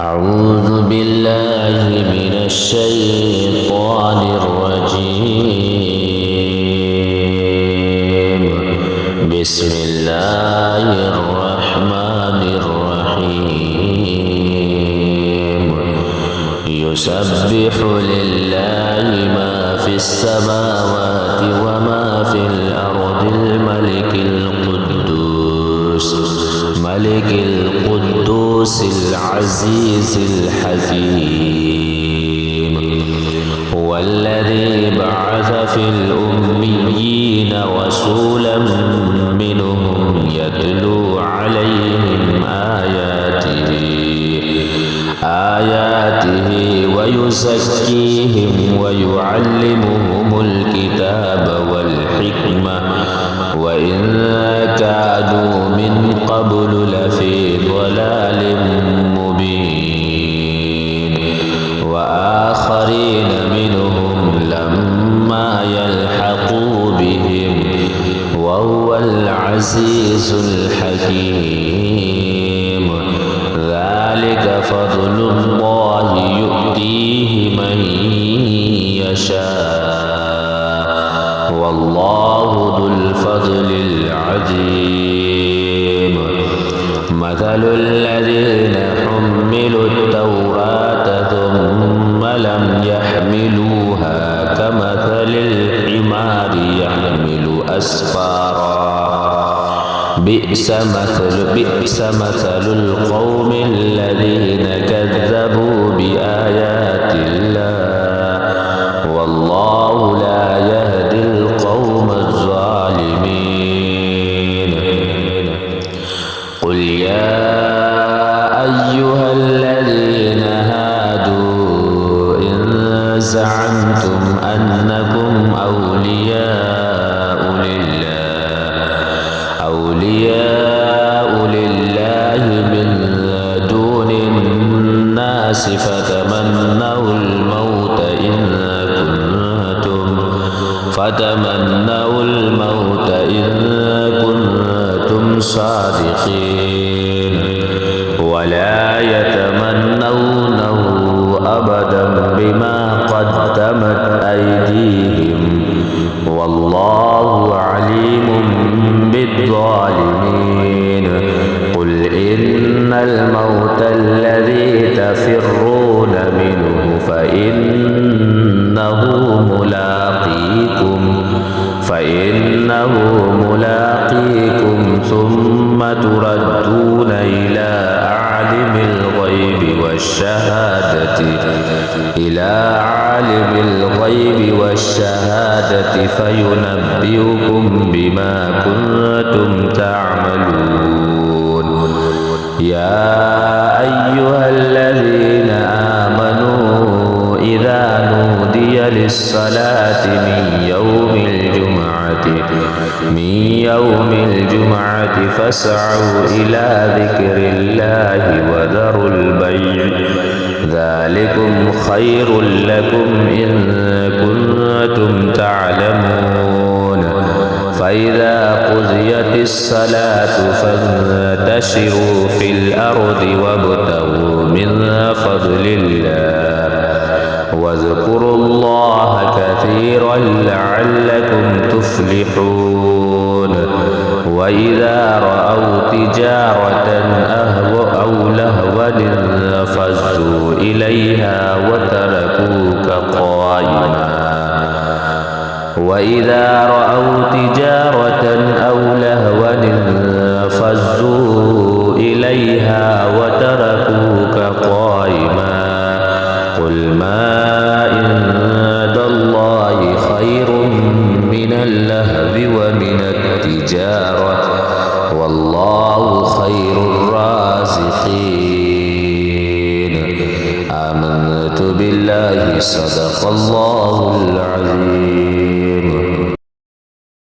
أعوذ بالله من الشيطان الرجيم. بسم الله الرحمن الرحيم. يسبح لله ما في السماوات وما في الأرض الملك القدوس العزيز الحكيم. هو الذي بعث في الأميين رسولا منهم يتلو عليهم آياته ويزكيهم ويعلمهم الكتاب والحكمة وإن كانوا من قبل لفي ضلال مبين. وآخرين منهم لما يلحقوا بهم وهو العزيز الحكيم. ذلك فضل الله يؤتيه من يشاء والله ذو الفضل العظيم. مثل الذين حملوا التوراة ثم لم يحملوها كمثل الحمار يحمل أسفارا. بئس مثل القوم الذين كذبوا بآيات الله والله لا يهدي القوم الظالمين. قل يا أيها الذين هادوا إن زعمتم أنكم أولياء لله من دون الناس فتمنوا الموت إن كنتم صادقين ولا يتمنونه أبدا بما قدمت أيديهم والله عليم بالظالمين. قل إن الموت الذي تفرون منه فإنه ملاقيكم ثم تردون إلى عالم الغيب والشهادة فينبئكم بما كنتم تعملون. يا أيها الذين آمنوا إذا نودي للصلاة من يوم الجمعة فاسعوا إلى ذكر الله وذروا البيع ذلكم خير لكم إن كنتم تعلمون. فإذا قضيت الصلاة فانتشروا في الأرض وابتغوا من فضل الله واذكروا الله كثيرا لعلكم تفلحون. وإذا رأوا تجارة أو لهوا انفضوا إليها وتركوك قائما. قل ما عند الله خير من اللهو ومن التجارة والله خير الرازقين. آمنت بالله صدق الله العظيم.